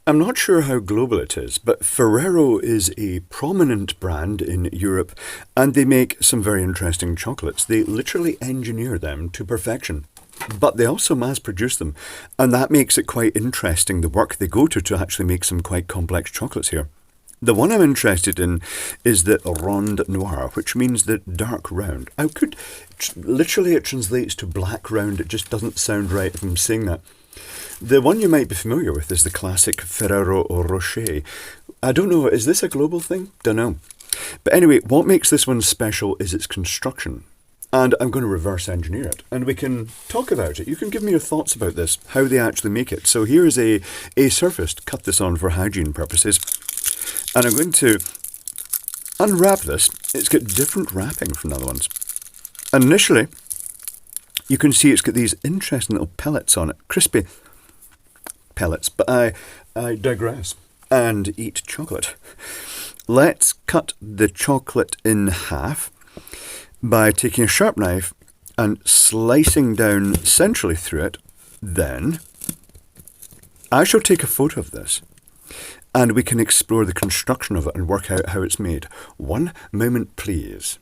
I'm not sure how global it is, but Ferrero is a prominent brand in Europe and they make some very interesting chocolates. They literally engineer them to perfection. But they also mass produce them, and that makes it quite interesting the work they go to actually make some quite complex chocolates here. The one I'm interested in is the Rondnoir, which means the dark round. Literally it translates to black round, it just doesn't sound right if I'm saying that. The one you might be familiar with is the classic Ferrero Rocher. I don't know, is this a global thing? Don't know. But anyway, what makes this one special is its construction. And I'm going to reverse engineer it. And we can talk about it. You can give me your thoughts about this, how they actually make it. So here is a surface to cut this on for hygiene purposes. And I'm going to unwrap this. It's got different wrapping from the other ones. And initially, you can see it's got these interesting little pellets on it. Crispy pellets. But I digress and eat chocolate. Let's cut the chocolate in half by taking a sharp knife and slicing down centrally through it. Then I shall take a photo of this and we can explore the construction of it and work out how it's made. One moment, please.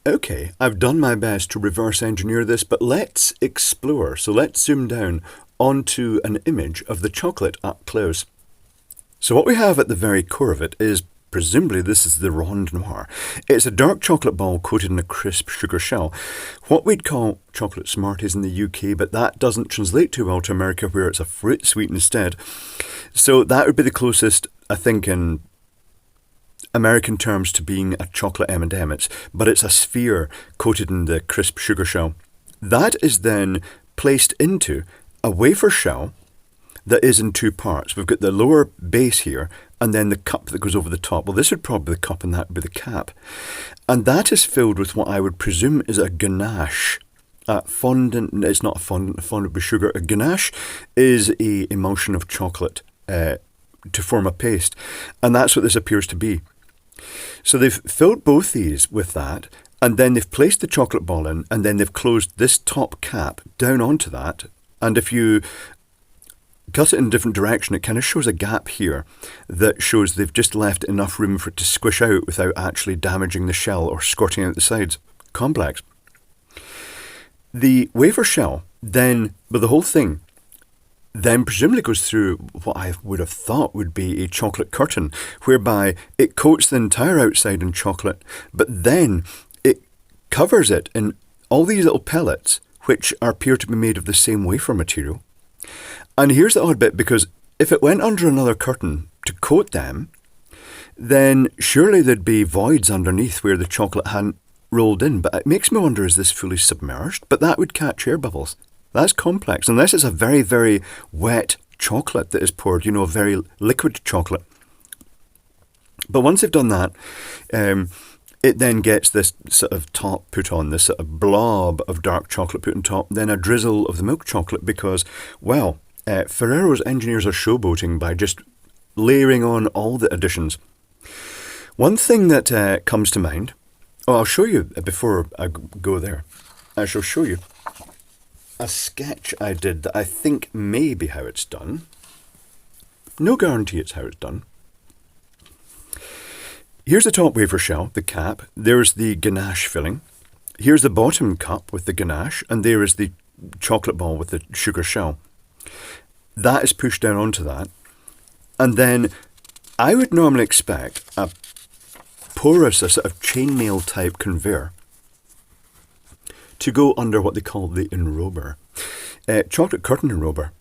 Okay, I've done my best to reverse engineer this, but let's explore. So let's zoom down onto an image of the chocolate up close. So what we have at the very core of it is, presumably this is the Rondnoir. It's a dark chocolate ball coated in a crisp sugar shell. What we'd call chocolate Smarties in the UK, but that doesn't translate too well to America where it's a fruit sweet instead. So that would be the closest, I think, in American terms to being a chocolate M&M. But it's a sphere coated in the crisp sugar shell. That is then placed into a wafer shell that is in two parts. We've got the lower base here and then the cup that goes over the top. Well, this would probably be the cup and that would be the cap. And that is filled with what I would presume is a ganache. Fondant, it's not a fondant would be sugar. A ganache is a emulsion of chocolate to form a paste. And that's what this appears to be. So they've filled both these with that, and then they've placed the chocolate ball in, and then they've closed this top cap down onto that. And if you cut it in a different direction, it kind of shows a gap here that shows they've just left enough room for it to squish out without actually damaging the shell or squirting out the sides. Complex. The wafer shell then, but the whole thing, then presumably goes through what I would have thought would be a chocolate curtain, whereby it coats the entire outside in chocolate, but then it covers it in all these little pellets, which appear to be made of the same wafer material. And here's the odd bit, because if it went under another curtain to coat them, then surely there'd be voids underneath where the chocolate hadn't rolled in. But it makes me wonder, is this fully submerged? But that would catch air bubbles. That's complex, unless it's a very, very wet chocolate that is poured, a very liquid chocolate. But once they've done that, it then gets this sort of top put on, this sort of blob of dark chocolate put on top, then a drizzle of the milk chocolate because, well, Ferrero's engineers are showboating by just layering on all the additions. One thing that comes to mind, I'll show you before I go there. I shall show you a sketch I did that I think may be how it's done. No guarantee it's how it's done. Here's the top wafer shell, the cap. There's the ganache filling. Here's the bottom cup with the ganache, and there is the chocolate ball with the sugar shell. That is pushed down onto that. And then I would normally expect a porous, a sort of chainmail type conveyor to go under what they call the enrober, chocolate curtain enrober,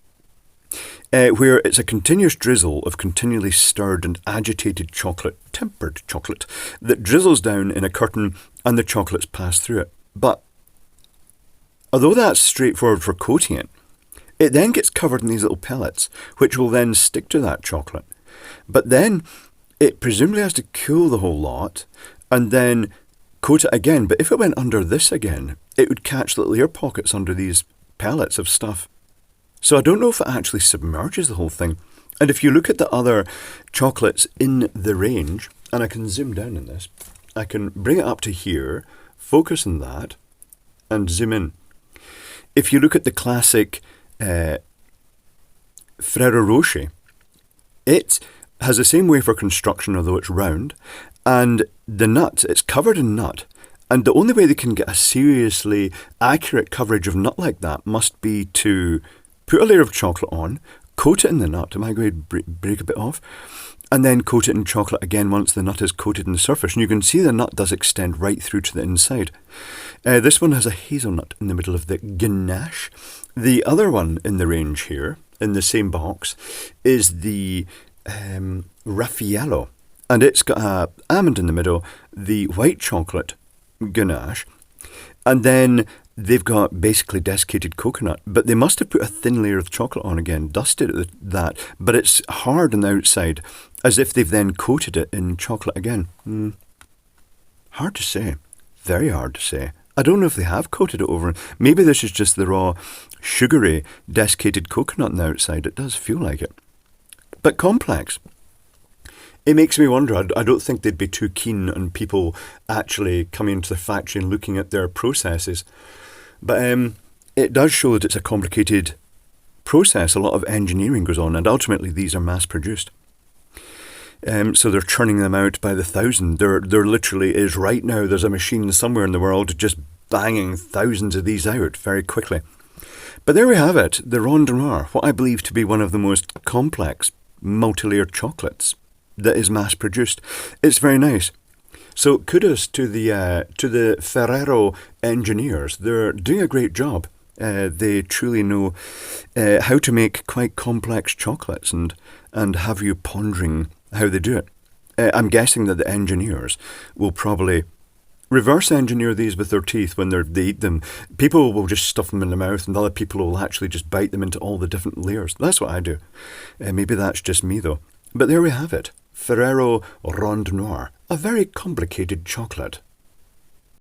where it's a continuous drizzle of continually stirred and agitated chocolate, tempered chocolate, that drizzles down in a curtain and the chocolates pass through it. But although that's straightforward for coating it, it then gets covered in these little pellets, which will then stick to that chocolate. But then it presumably has to cool the whole lot and then coat it again. But if it went under this again, it would catch little air pockets under these pellets of stuff. So I don't know if it actually submerges the whole thing. And if you look at the other chocolates in the range, and I can zoom down in this, I can bring it up to here, focus on that, and zoom in. If you look at the classic Ferrero Rocher, It has the same wafer construction, although it's round, and the nut, it's covered in nut. And the only way they can get a seriously accurate coverage of nut like that must be to put a layer of chocolate on, coat it in the nut. Am I going to break a bit off? And then coat it in chocolate again once the nut is coated in the surface. And you can see the nut does extend right through to the inside. This one has a hazelnut in the middle of the ganache. The other one in the range here, in the same box, is the Raffaello. And it's got an almond in the middle, the white chocolate ganache, and then they've got basically desiccated coconut, but they must have put a thin layer of chocolate on again, dusted that, but it's hard on the outside, as if they've then coated it in chocolate again. Hard to say. Very hard to say. I don't know if they have coated it over. Maybe this is just the raw, sugary, desiccated coconut on the outside. It does feel like it. But complex. It makes me wonder. I don't think they'd be too keen on people actually coming into the factory and looking at their processes. But it does show that it's a complicated process. A lot of engineering goes on, and ultimately these are mass-produced. So they're churning them out by the thousand. There literally is right now, there's a machine somewhere in the world just banging thousands of these out very quickly. But there we have it, the Rondnoir, what I believe to be one of the most complex multi-layered chocolates that is mass-produced. It's very nice. So kudos to the Ferrero engineers. They're doing a great job. They truly know how to make quite complex chocolates and have you pondering how they do it. I'm guessing that the engineers will probably reverse engineer these with their teeth when they eat them. People will just stuff them in their mouth, and other people will actually just bite them into all the different layers. That's what I do. Maybe that's just me though. But there we have it. Ferrero Rondnoir, a very complicated chocolate.